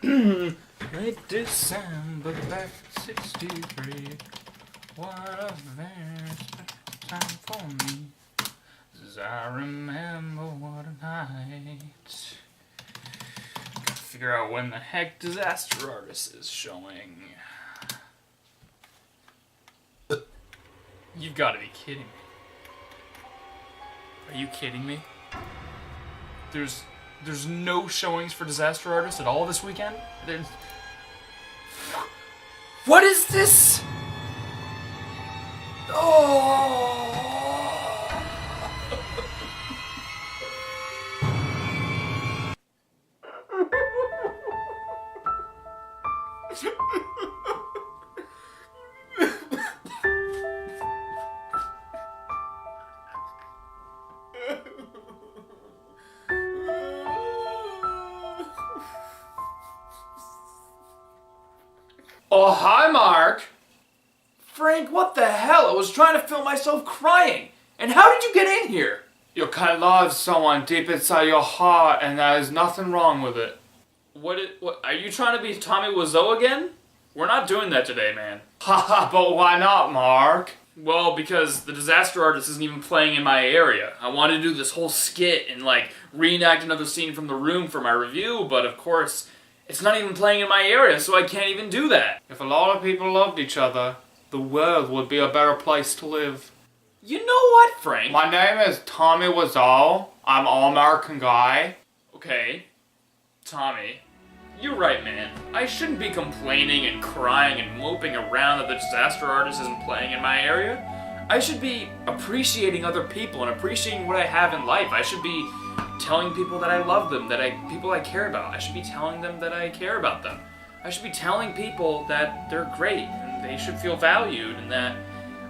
Late December back in 63. What a very special time for me. 'Cause I remember what a night. Gotta figure out when the heck Disaster Artist is showing. You've got to be kidding me. Are you kidding me? There's no showings for Disaster Artist at all this weekend? What is this? Oh! Oh, hi, Mark. Frank, what the hell? I was trying to film myself crying. And how did you get in here? You can love someone deep inside your heart, and there is nothing wrong with it. What are you trying to be Tommy Wiseau again? We're not doing that today, man. Haha, but why not, Mark? Well, because the Disaster Artist isn't even playing in my area. I wanted to do this whole skit and, reenact another scene from The Room for my review, but of course, it's not even playing in my area, so I can't even do that. If a lot of people loved each other, the world would be a better place to live. You know what, Frank? My name is Tommy Wiseau. I'm an all-American guy. Okay, Tommy, you're right, man. I shouldn't be complaining and crying and moping around that the Disaster Artist isn't playing in my area. I should be appreciating other people and appreciating what I have in life. I should be telling people that I love them, people I care about. I should be telling them that I care about them. I should be telling people that they're great and they should feel valued and that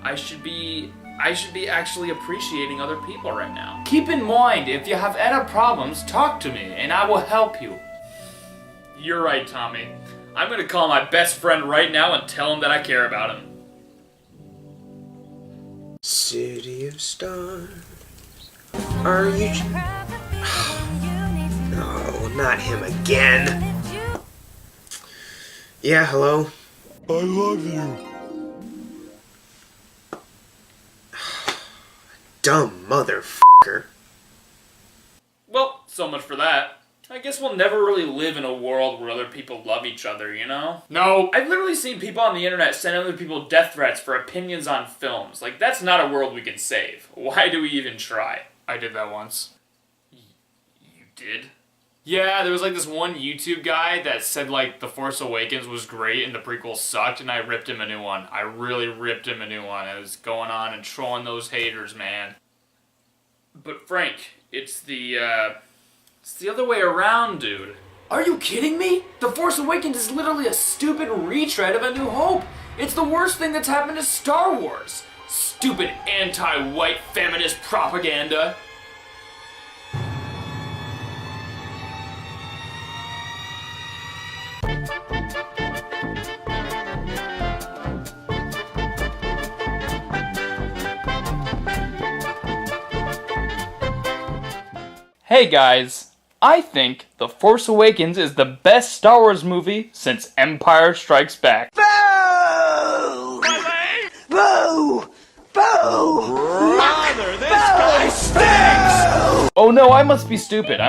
I should be actually appreciating other people right now. Keep in mind, if you have any problems, talk to me and I will help you. You're right, Tommy. I'm gonna call my best friend right now and tell him that I care about him. City of Stars. Are you... No, not him again. Yeah, hello? I love you. Dumb motherfucker. Well, so much for that. I guess we'll never really live in a world where other people love each other, you know? No, I've literally seen people on the internet send other people death threats for opinions on films. That's not a world we can save. Why do we even try? I did that once. You did? Yeah, there was this one YouTube guy that said The Force Awakens was great and the prequel sucked, and I ripped him a new one. I really ripped him a new one. I was going on and trolling those haters, man. But Frank, it's the other way around, dude. Are you kidding me? The Force Awakens is literally a stupid retread of A New Hope. It's the worst thing that's happened to Star Wars. Stupid anti-white feminist propaganda. Hey guys, I think The Force Awakens is the best Star Wars movie since Empire Strikes Back. Boo! Boo! Boo! Brother, this guy stinks! Oh no, I must be stupid. I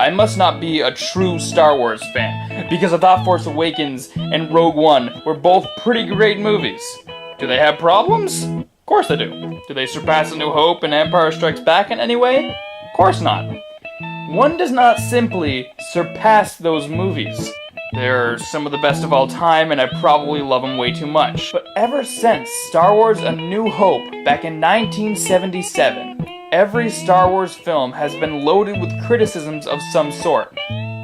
must not be a true Star Wars fan, because I thought Force Awakens and Rogue One were both pretty great movies. Do they have problems? Of course they do. Do they surpass A New Hope and Empire Strikes Back in any way? Of course not. One does not simply surpass those movies. They're some of the best of all time, and I probably love them way too much. But ever since Star Wars A New Hope back in 1977, every Star Wars film has been loaded with criticisms of some sort.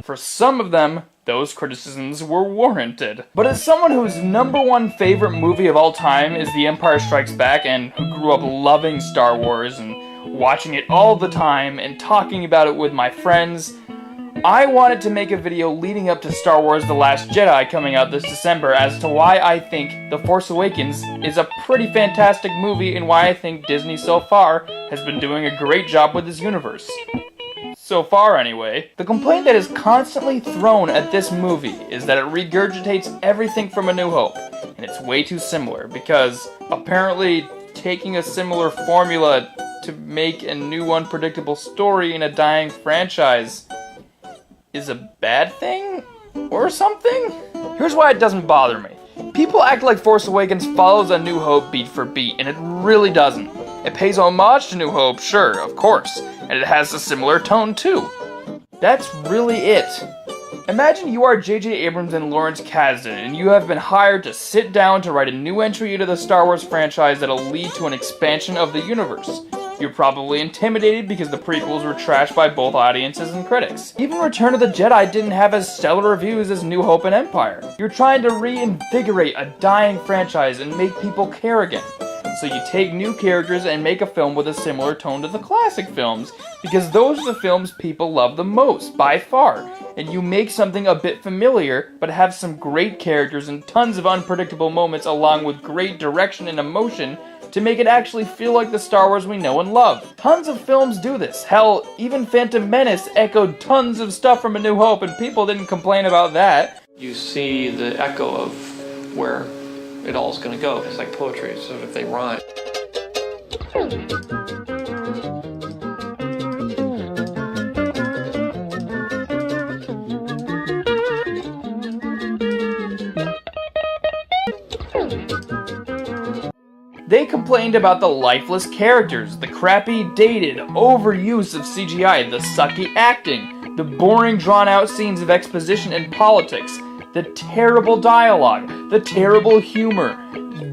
For some of them, those criticisms were warranted. But as someone whose #1 favorite movie of all time is The Empire Strikes Back, and who grew up loving Star Wars and watching it all the time and talking about it with my friends, I wanted to make a video leading up to Star Wars The Last Jedi coming out this December as to why I think The Force Awakens is a pretty fantastic movie and why I think Disney so far has been doing a great job with this universe. So far, anyway. The complaint that is constantly thrown at this movie is that it regurgitates everything from A New Hope, and it's way too similar, because apparently taking a similar formula to make a new unpredictable story in a dying franchise is a bad thing? Or something? Here's why it doesn't bother me. People act like Force Awakens follows A New Hope beat for beat, and it really doesn't. It pays homage to New Hope, sure, of course, and it has a similar tone too. That's really it. Imagine you are J.J. Abrams and Lawrence Kasdan, and you have been hired to sit down to write a new entry into the Star Wars franchise that'll lead to an expansion of the universe. You're probably intimidated because the prequels were trashed by both audiences and critics. Even Return of the Jedi didn't have as stellar reviews as New Hope and Empire. You're trying to reinvigorate a dying franchise and make people care again. So you take new characters and make a film with a similar tone to the classic films, because those are the films people love the most, by far. And you make something a bit familiar, but have some great characters and tons of unpredictable moments along with great direction and emotion to make it actually feel like the Star Wars we know and love. Tons of films do this. Hell, even Phantom Menace echoed tons of stuff from A New Hope, and people didn't complain about that. You see the echo of where it all's gonna go. It's like poetry, so if they rhyme. They complained about the lifeless characters, the crappy, dated, overuse of CGI, the sucky acting, the boring, drawn-out scenes of exposition and politics, the terrible dialogue, the terrible humor,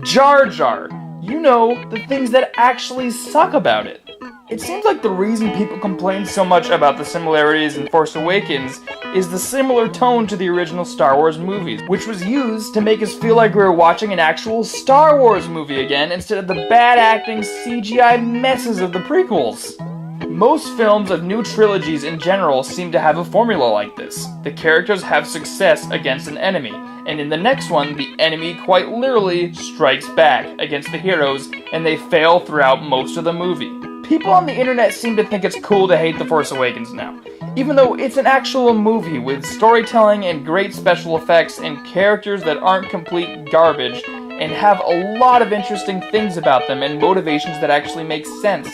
Jar Jar. You know, the things that actually suck about it. It seems like the reason people complain so much about the similarities in Force Awakens is the similar tone to the original Star Wars movies, which was used to make us feel like we were watching an actual Star Wars movie again instead of the bad acting CGI messes of the prequels. Most films of new trilogies in general seem to have a formula like this. The characters have success against an enemy, and in the next one, the enemy quite literally strikes back against the heroes, and they fail throughout most of the movie. People on the internet seem to think it's cool to hate The Force Awakens now, even though it's an actual movie with storytelling and great special effects and characters that aren't complete garbage and have a lot of interesting things about them and motivations that actually make sense.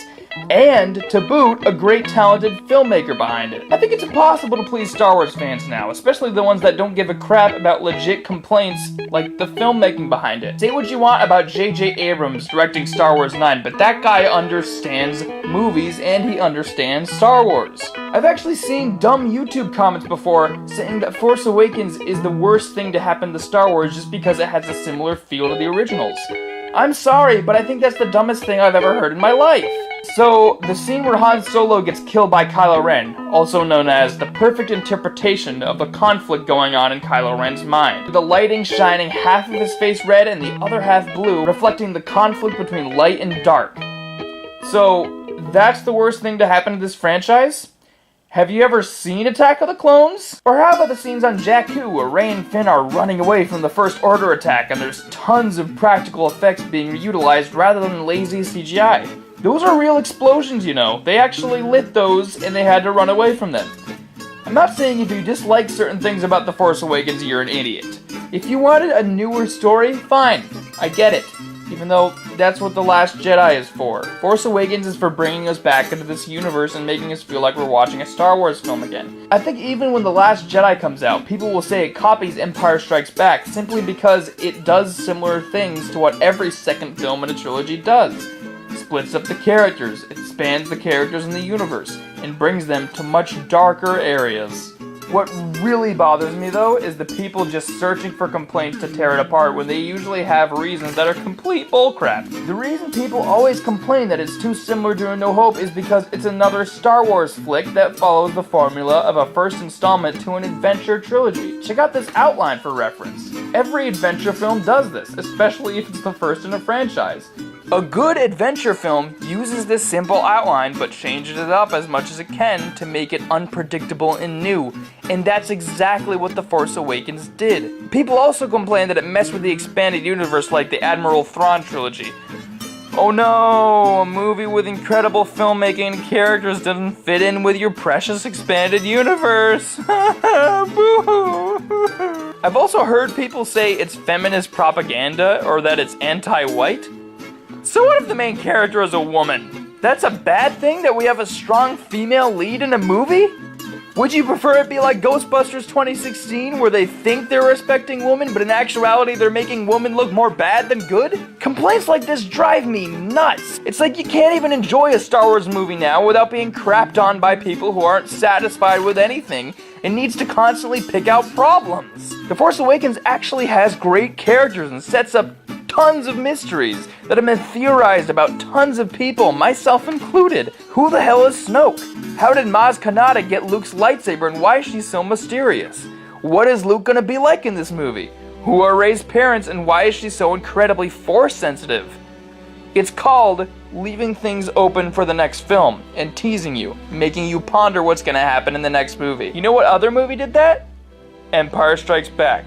And, to boot, a great talented filmmaker behind it. I think it's impossible to please Star Wars fans now, especially the ones that don't give a crap about legit complaints like the filmmaking behind it. Say what you want about J.J. Abrams directing Star Wars 9, but that guy understands movies and he understands Star Wars. I've actually seen dumb YouTube comments before saying that Force Awakens is the worst thing to happen to Star Wars just because it has a similar feel to the originals. I'm sorry, but I think that's the dumbest thing I've ever heard in my life. So, the scene where Han Solo gets killed by Kylo Ren, also known as the perfect interpretation of the conflict going on in Kylo Ren's mind. With the lighting shining half of his face red and the other half blue, reflecting the conflict between light and dark. So, that's the worst thing to happen to this franchise? Have you ever seen Attack of the Clones? Or how about the scenes on Jakku where Rey and Finn are running away from the First Order attack and there's tons of practical effects being utilized rather than lazy CGI? Those are real explosions, you know. They actually lit those and they had to run away from them. I'm not saying if you dislike certain things about The Force Awakens, you're an idiot. If you wanted a newer story, fine. I get it. Even though that's what The Last Jedi is for. Force Awakens is for bringing us back into this universe and making us feel like we're watching a Star Wars film again. I think even when The Last Jedi comes out, people will say it copies Empire Strikes Back simply because it does similar things to what every second film in a trilogy does. Splits up the characters, expands the characters in the universe, and brings them to much darker areas. What really bothers me though is the people just searching for complaints to tear it apart when they usually have reasons that are complete bullcrap. The reason people always complain that it's too similar to A New Hope is because it's another Star Wars flick that follows the formula of a first installment to an adventure trilogy. Check out this outline for reference. Every adventure film does this, especially if it's the first in a franchise. A good adventure film uses this simple outline but changes it up as much as it can to make it unpredictable and new, and that's exactly what The Force Awakens did. People also complain that it messed with the expanded universe like the Admiral Thrawn trilogy. Oh no, a movie with incredible filmmaking and characters doesn't fit in with your precious expanded universe. Boo-hoo. I've also heard people say it's feminist propaganda or that it's anti-white. So what if the main character is a woman? That's a bad thing that we have a strong female lead in a movie? Would you prefer it be like Ghostbusters 2016 where they think they're respecting women but in actuality they're making women look more bad than good? Complaints like this drive me nuts. It's like you can't even enjoy a Star Wars movie now without being crapped on by people who aren't satisfied with anything and needs to constantly pick out problems. The Force Awakens actually has great characters and sets up tons of mysteries that have been theorized about tons of people, myself included. Who the hell is Snoke? How did Maz Kanata get Luke's lightsaber and why is she so mysterious? What is Luke gonna be like in this movie? Who are Rey's parents and why is she so incredibly Force sensitive? It's called leaving things open for the next film and teasing you, making you ponder what's gonna happen in the next movie. You know what other movie did that? Empire Strikes Back.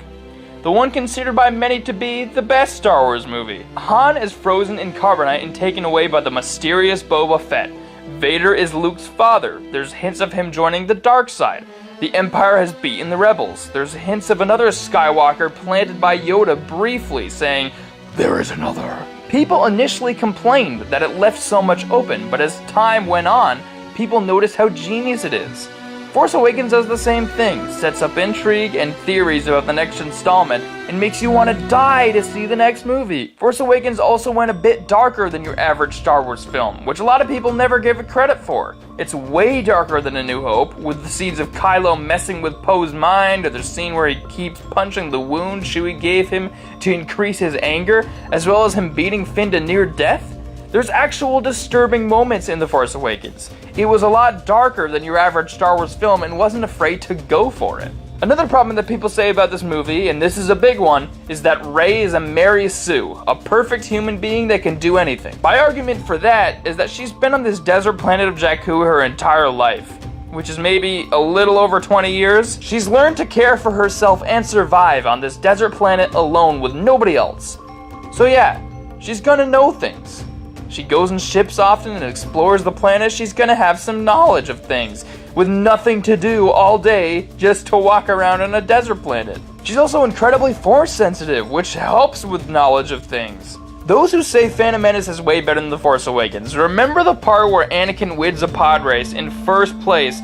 The one considered by many to be the best Star Wars movie. Han is frozen in carbonite and taken away by the mysterious Boba Fett. Vader is Luke's father. There's hints of him joining the dark side. The Empire has beaten the rebels. There's hints of another Skywalker planted by Yoda briefly saying, "There is another." People initially complained that it left so much open, but as time went on, people noticed how genius it is. Force Awakens does the same thing, sets up intrigue and theories about the next installment, and makes you want to die to see the next movie. Force Awakens also went a bit darker than your average Star Wars film, which a lot of people never give it credit for. It's way darker than A New Hope, with the scenes of Kylo messing with Poe's mind, or the scene where he keeps punching the wound Chewie gave him to increase his anger, as well as him beating Finn to near death. There's actual disturbing moments in The Force Awakens. It was a lot darker than your average Star Wars film and wasn't afraid to go for it. Another problem that people say about this movie, and this is a big one, is that Rey is a Mary Sue, a perfect human being that can do anything. My argument for that is that she's been on this desert planet of Jakku her entire life, which is maybe a little over 20 years. She's learned to care for herself and survive on this desert planet alone with nobody else. So yeah, she's gonna know things. She goes in ships often and explores the planet. She's gonna have some knowledge of things with nothing to do all day just to walk around on a desert planet. She's also incredibly Force sensitive, which helps with knowledge of things. Those who say Phantom Menace is way better than The Force Awakens, remember the part where Anakin wins a pod race in first place.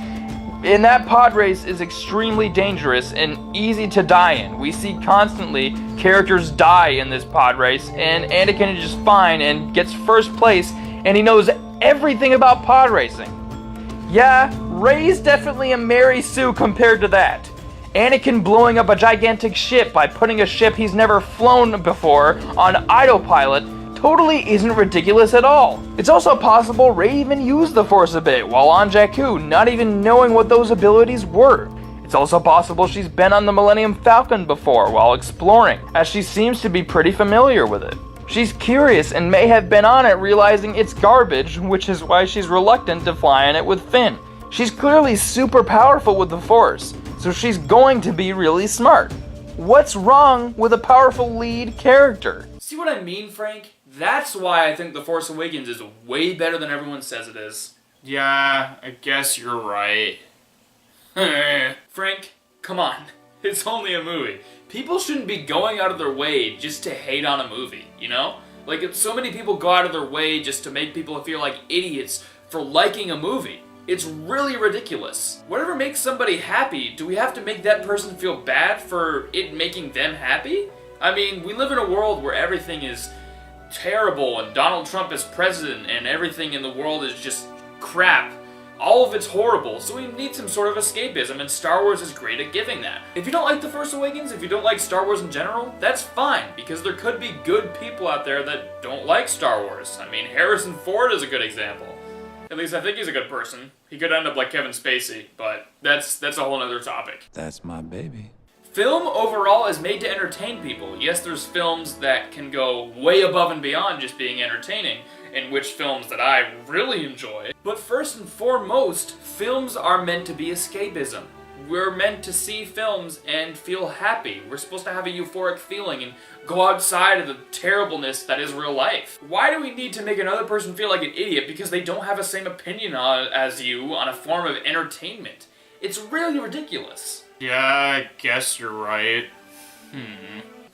And that pod race is extremely dangerous and easy to die in. We see constantly characters die in this pod race, and Anakin is just fine and gets first place, and he knows everything about pod racing. Yeah, Rey's definitely a Mary Sue compared to that. Anakin blowing up a gigantic ship by putting a ship he's never flown before on autopilot totally isn't ridiculous at all. It's also possible Rey even used the Force a bit while on Jakku, not even knowing what those abilities were. It's also possible she's been on the Millennium Falcon before while exploring, as she seems to be pretty familiar with it. She's curious and may have been on it realizing it's garbage, which is why she's reluctant to fly on it with Finn. She's clearly super powerful with the Force, so she's going to be really smart. What's wrong with a powerful lead character? See what I mean, Frank? That's why I think The Force Awakens is way better than everyone says it is. Yeah, I guess you're right. Frank, come on. It's only a movie. People shouldn't be going out of their way just to hate on a movie, you know? Like, if so many people go out of their way just to make people feel like idiots for liking a movie. It's really ridiculous. Whatever makes somebody happy, do we have to make that person feel bad for it making them happy? I mean, we live in a world where everything is terrible and Donald Trump is president and everything in the world is just crap. All of it's horrible, so we need some sort of escapism, and Star Wars is great at giving that. If you don't like The Force Awakens, if you don't like Star Wars in general, that's fine, because there could be good people out there that don't like Star Wars. I mean, Harrison Ford is a good example. At least I think he's a good person. He could end up like Kevin Spacey, but that's a whole other topic. That's my baby. Film overall is made to entertain people. Yes, there's films that can go way above and beyond just being entertaining, in which films that I really enjoy. But first and foremost, films are meant to be escapism. we're meant to see films and feel happy. We're supposed to have a euphoric feeling and go outside of the terribleness that is real life. Why do we need to make another person feel like an idiot because they don't have the same opinion as you on a form of entertainment? It's really ridiculous. Yeah, I guess you're right.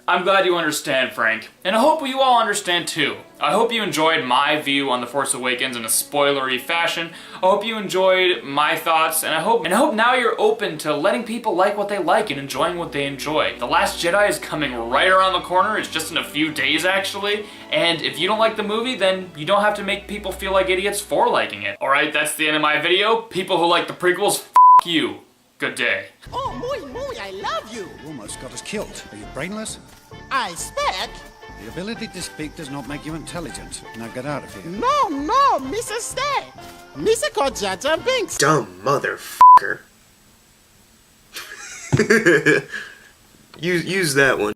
I'm glad you understand, Frank. And I hope you all understand too. I hope you enjoyed my view on The Force Awakens in a spoilery fashion. I hope you enjoyed my thoughts, and I hope now you're open to letting people like what they like and enjoying what they enjoy. The Last Jedi is coming right around the corner. It's just in a few days, actually. And if you don't like the movie, then you don't have to make people feel like idiots for liking it. Alright, that's the end of my video. People who like the prequels, f*** you. Good day. Oh, muy, I love you. You almost got us killed. Are you brainless? I speak. The ability to speak does not make you intelligent. Now get out of here. No, Mr. Stay. Mr. Kojata Binks. Dumb motherfucker. use that one.